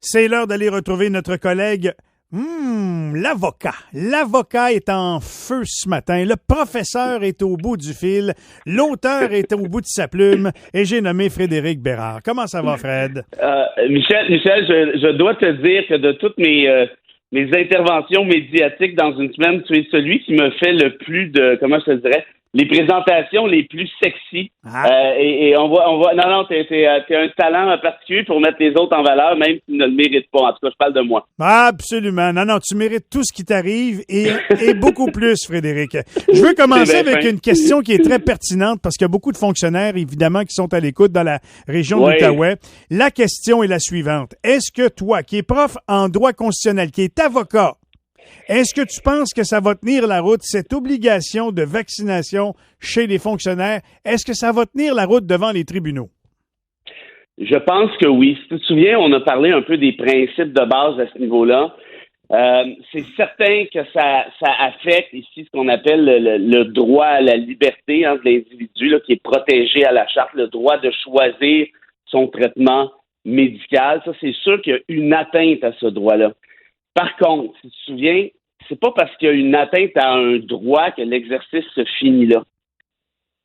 C'est l'heure d'aller retrouver notre collègue, l'avocat. L'avocat est en feu ce matin. Le professeur est au bout du fil. L'auteur est au bout de sa plume. Et j'ai nommé Frédéric Bérard. Comment ça va, Fred? Michel, je dois te dire que de toutes mes interventions médiatiques dans une semaine, tu es celui qui me fait le plus de, comment je te dirais, les présentations les plus sexy. Et on voit, non, t'es un talent particulier pour mettre les autres en valeur, même si tu ne le mérites pas. En tout cas, je parle de moi. Absolument. Non, tu mérites tout ce qui t'arrive et beaucoup plus, Frédéric. Je veux commencer avec une question qui est très pertinente parce qu'il y a beaucoup de fonctionnaires, évidemment, qui sont à l'écoute dans la région de l'Outaouais. La question est la suivante. Est-ce que toi, qui es prof en droit constitutionnel, qui est avocat, est-ce que tu penses que ça va tenir la route, cette obligation de vaccination chez les fonctionnaires? Est-ce que ça va tenir la route devant les tribunaux? Je pense que oui. Si tu te souviens, on a parlé un peu des principes de base à ce niveau-là. C'est certain que ça affecte ici ce qu'on appelle le droit à la liberté de l'individu qui est protégé à la charte, le droit de choisir son traitement médical. Ça, c'est sûr qu'il y a une atteinte à ce droit-là. Par contre, si tu te souviens, c'est pas parce qu'il y a une atteinte à un droit que l'exercice se finit là.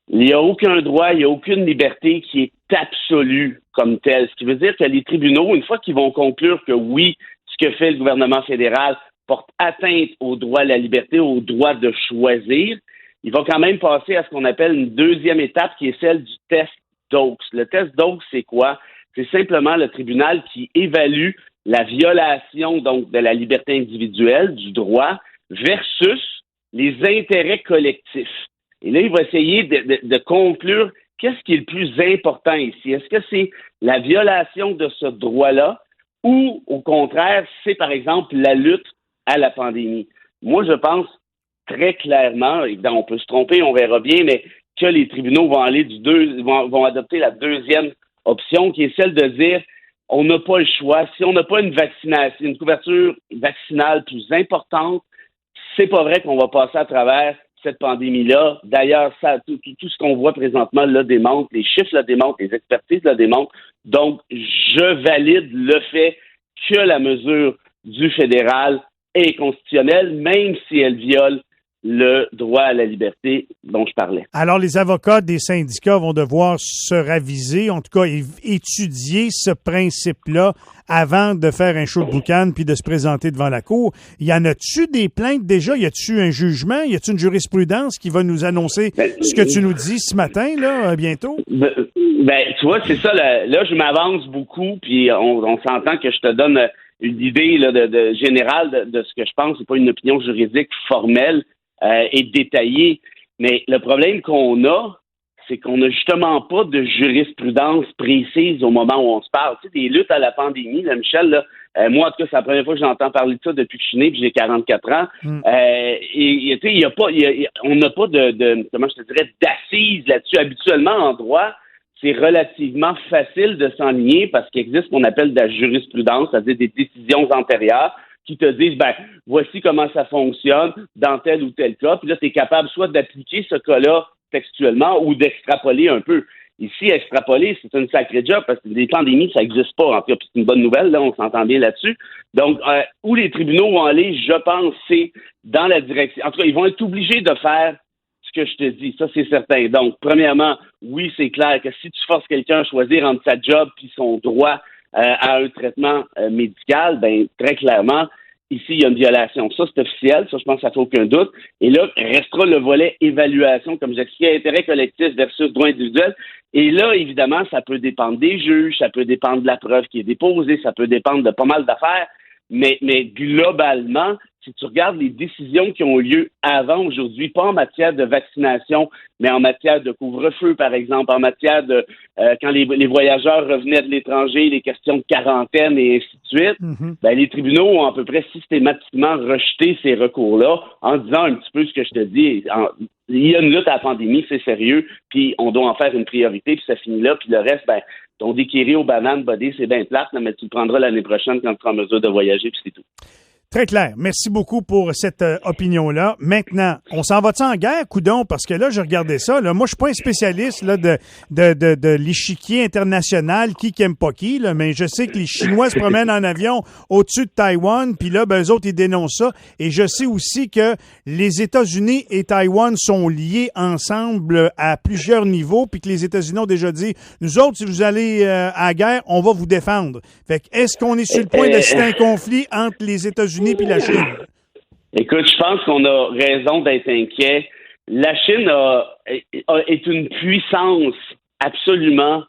Il n'y a aucun droit, il n'y a aucune liberté qui est absolue comme telle. Ce qui veut dire que les tribunaux, une fois qu'ils vont conclure que oui, ce que fait le gouvernement fédéral porte atteinte au droit à la liberté, au droit de choisir, il va quand même passer à ce qu'on appelle une deuxième étape qui est celle du test d'Oakes. Le test Oakes, c'est quoi? C'est simplement le tribunal qui évalue la violation donc de la liberté individuelle, du droit, versus les intérêts collectifs. Et là, il va essayer de conclure qu'est-ce qui est le plus important ici. Est-ce que c'est la violation de ce droit-là ou, au contraire, c'est, par exemple, la lutte à la pandémie? Moi, je pense très clairement, évidemment, on peut se tromper, on verra bien, mais que les tribunaux vont aller vont adopter la deuxième option, qui est celle de dire on n'a pas le choix. Si on n'a pas une vaccination, une couverture vaccinale plus importante, c'est pas vrai qu'on va passer à travers cette pandémie-là. D'ailleurs, tout ce qu'on voit présentement le démontre, les chiffres le démontrent, les expertises le démontrent. Donc, je valide le fait que la mesure du fédéral est constitutionnelle, même si elle viole le droit à la liberté dont je parlais. Alors, les avocats des syndicats vont devoir se raviser, en tout cas étudier ce principe-là avant de faire un show de boucan puis de se présenter devant la cour. Y en a-tu des plaintes déjà? Y a-tu un jugement? Y a-tu une jurisprudence qui va nous annoncer ce que tu nous dis ce matin, là, bientôt? Tu vois, c'est ça. Là, je m'avance beaucoup, puis on s'entend que je te donne une idée là, de générale de ce que je pense. C'est pas une opinion juridique formelle et détaillée. Mais le problème qu'on a, c'est qu'on n'a justement pas de jurisprudence précise au moment où on se parle. Tu sais, des luttes à la pandémie, là, Michel, là, moi, en tout cas, c'est la première fois que j'entends parler de ça depuis que je suis né, puis j'ai 44 ans. Et tu sais, on n'a pas de comment je te dirais, d'assises là-dessus. Habituellement, en droit, c'est relativement facile de s'enligner parce qu'il existe ce qu'on appelle de la jurisprudence, c'est-à-dire des décisions antérieures qui te disent, voici comment ça fonctionne dans tel ou tel cas. Puis là, tu es capable soit d'appliquer ce cas-là textuellement ou d'extrapoler un peu. Ici, extrapoler, c'est une sacrée job parce que des pandémies, ça n'existe pas. En tout cas, c'est une bonne nouvelle, là, on s'entend bien là-dessus. Donc, où les tribunaux vont aller, je pense, c'est dans la direction. En tout cas, ils vont être obligés de faire ce que je te dis. Ça, c'est certain. Donc, premièrement, oui, c'est clair que si tu forces quelqu'un à choisir entre sa job puis son droit à un traitement médical, très clairement, ici, il y a une violation. Ça, c'est officiel. Ça, je pense que ça fait aucun doute. Et là, restera le volet évaluation, comme j'expliquais, intérêt collectif versus droit individuel. Et là, évidemment, ça peut dépendre des juges, ça peut dépendre de la preuve qui est déposée, ça peut dépendre de pas mal d'affaires. Mais globalement, si tu regardes les décisions qui ont lieu avant aujourd'hui, pas en matière de vaccination, mais en matière de couvre-feu, par exemple, en matière de quand les voyageurs revenaient de l'étranger, les questions de quarantaine et ainsi de suite, les tribunaux ont à peu près systématiquement rejeté ces recours-là en disant un petit peu ce que je te dis. Il y a une lutte à la pandémie, c'est sérieux, puis on doit en faire une priorité, puis ça finit là, puis le reste, ton déquiré aux bananes, buddy, c'est bien plate, mais tu le prendras l'année prochaine quand tu seras en mesure de voyager, puis c'est tout. Très clair. Merci beaucoup pour cette opinion-là. Maintenant, on s'en va-tu en guerre, coudon? Parce que là, je regardais ça. Là, moi, je suis pas un spécialiste là, de l'échiquier international, qui aime pas qui, là, mais je sais que les Chinois se promènent en avion au-dessus de Taïwan, puis là, eux autres, ils dénoncent ça. Et je sais aussi que les États-Unis et Taïwan sont liés ensemble à plusieurs niveaux, puis que les États-Unis ont déjà dit, nous autres, si vous allez à la guerre, on va vous défendre. Fait que, est-ce qu'on est sur le point d'assister à un conflit entre les États-Unis puis la Chine? Écoute, je pense qu'on a raison d'être inquiet. La Chine est une puissance absolument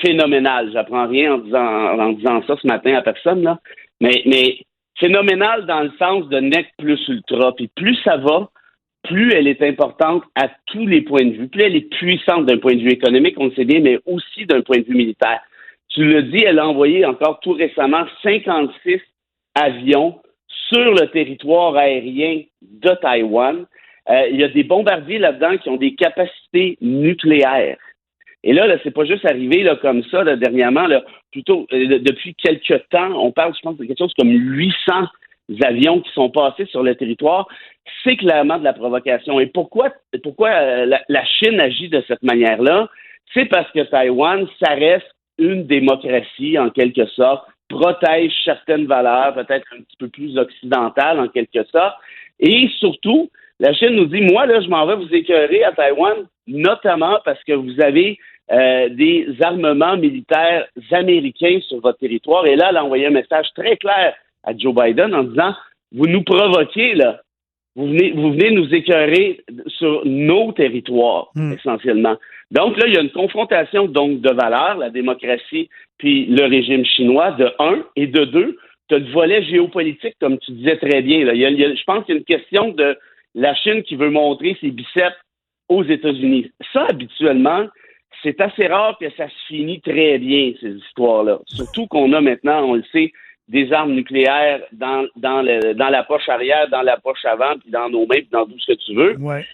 phénoménale. J'apprends rien en disant ça ce matin à personne, là. Mais phénoménale dans le sens de nec plus ultra. Puis plus ça va, plus elle est importante à tous les points de vue. Plus elle est puissante d'un point de vue économique, on le sait bien, mais aussi d'un point de vue militaire. Tu le dis, elle a envoyé encore tout récemment 56 avions sur le territoire aérien de Taïwan. Il y a des bombardiers là-dedans qui ont des capacités nucléaires. Et là, c'est pas juste arrivé là, comme ça là, dernièrement, là, plutôt depuis quelques temps, on parle, je pense, de quelque chose comme 800 avions qui sont passés sur le territoire. C'est clairement de la provocation. Et pourquoi la Chine agit de cette manière-là? C'est parce que Taïwan, ça reste une démocratie en quelque sorte, protège certaines valeurs, peut-être un petit peu plus occidentales en quelque sorte. Et surtout, la Chine nous dit, moi, là, je m'en vais vous écœurer à Taïwan, notamment parce que vous avez des armements militaires américains sur votre territoire. Et là, elle a envoyé un message très clair à Joe Biden en disant, vous nous provoquez, là. Vous venez nous écœurer sur nos territoires, essentiellement. Donc là, il y a une confrontation donc de valeurs, la démocratie puis le régime chinois, de un, et de deux, tu as le volet géopolitique, comme tu disais très bien. Là. Je pense qu'il y a une question de la Chine qui veut montrer ses biceps aux États-Unis. Ça, habituellement, c'est assez rare que ça se finit très bien, ces histoires-là. Surtout qu'on a maintenant, on le sait, des armes nucléaires dans la poche arrière, dans la poche avant, puis dans nos mains, puis dans tout ce que tu veux. Ouais.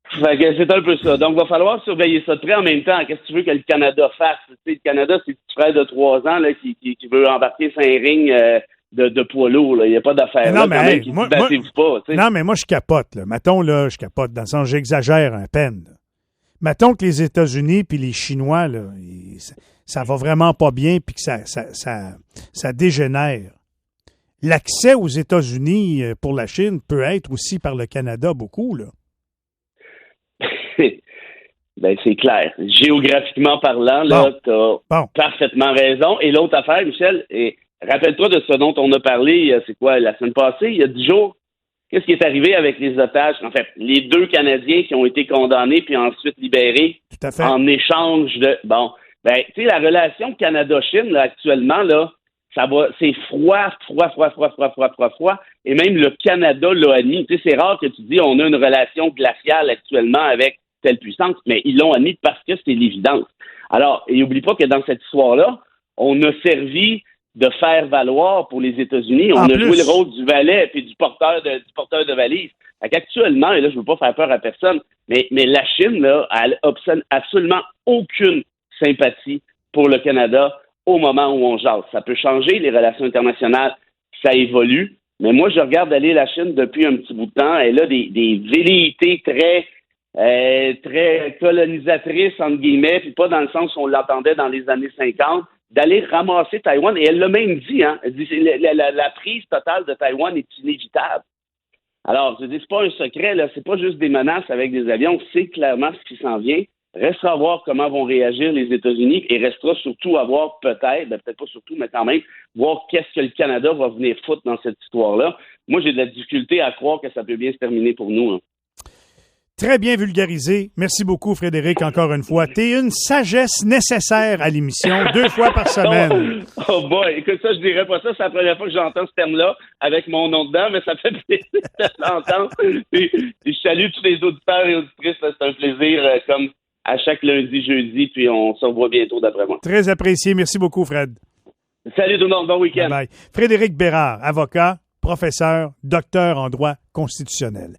Fait que c'est un peu ça. Donc, il va falloir surveiller ça de près en même temps. Qu'est-ce que tu veux que le Canada fasse? Tu sais, le Canada, c'est le petit frère de 3 ans là, qui veut embarquer sur un ring de poids lourd. Il n'y a pas d'affaire. Non, là, mais quand hey, même, pas. Tu sais. Non, mais moi, je capote. Là. Mettons, là, je capote. Dans le sens, j'exagère un peine. Là. Mettons que les États-Unis puis les Chinois, là, ça va vraiment pas bien puis que ça dégénère. L'accès aux États-Unis pour la Chine peut être aussi par le Canada beaucoup, là. Ben, c'est clair. Géographiquement parlant, là, t'as parfaitement raison. Et l'autre affaire, Michel, rappelle-toi de ce dont on a parlé, c'est quoi, la semaine passée, il y a 10 jours. Qu'est-ce qui est arrivé avec les otages? En fait, les 2 Canadiens qui ont été condamnés puis ensuite libérés en échange de... Bon, ben, tu sais, la relation Canada-Chine, là, actuellement, là, ça va, c'est froid. Et même le Canada l'a admis. Tu sais, c'est rare que tu dis on a une relation glaciale actuellement avec telle puissance, mais ils l'ont admis parce que c'est l'évidence. Alors, et n'oublie pas que dans cette histoire-là, on a servi de faire valoir pour les États-Unis. On a joué le rôle du valet et du porteur de valise. Actuellement, et là, je veux pas faire peur à personne, mais la Chine, là, elle n'a absolument aucune sympathie pour le Canada au moment où on jase. Ça peut changer, les relations internationales, ça évolue, mais moi, je regarde aller la Chine depuis un petit bout de temps. Elle a des velléités très colonisatrices, entre guillemets, puis pas dans le sens où on l'entendait dans les années 50, d'aller ramasser Taïwan. Et elle l'a même dit, hein. Elle dit la prise totale de Taïwan est inévitable. Alors, je dis, c'est pas un secret, là, c'est pas juste des menaces avec des avions, c'est clairement ce qui s'en vient. Restera à voir comment vont réagir les États-Unis et restera surtout à voir peut-être pas surtout, mais quand même, voir qu'est-ce que le Canada va venir foutre dans cette histoire-là. Moi, j'ai de la difficulté à croire que ça peut bien se terminer pour nous. Hein. Très bien vulgarisé. Merci beaucoup, Frédéric, encore une fois. T'es une sagesse nécessaire à l'émission, 2 fois par semaine. Oh boy, écoute ça, je dirais pas ça. C'est la première fois que j'entends ce terme-là avec mon nom dedans, mais ça fait plaisir de l'entendre. Et je salue tous les auditeurs et auditrices. C'est un plaisir, comme à chaque lundi, jeudi, puis on se revoit bientôt d'après moi. Très apprécié. Merci beaucoup, Fred. Salut tout le monde. Bon week-end. Bye bye. Frédéric Bérard, avocat, professeur, docteur en droit constitutionnel.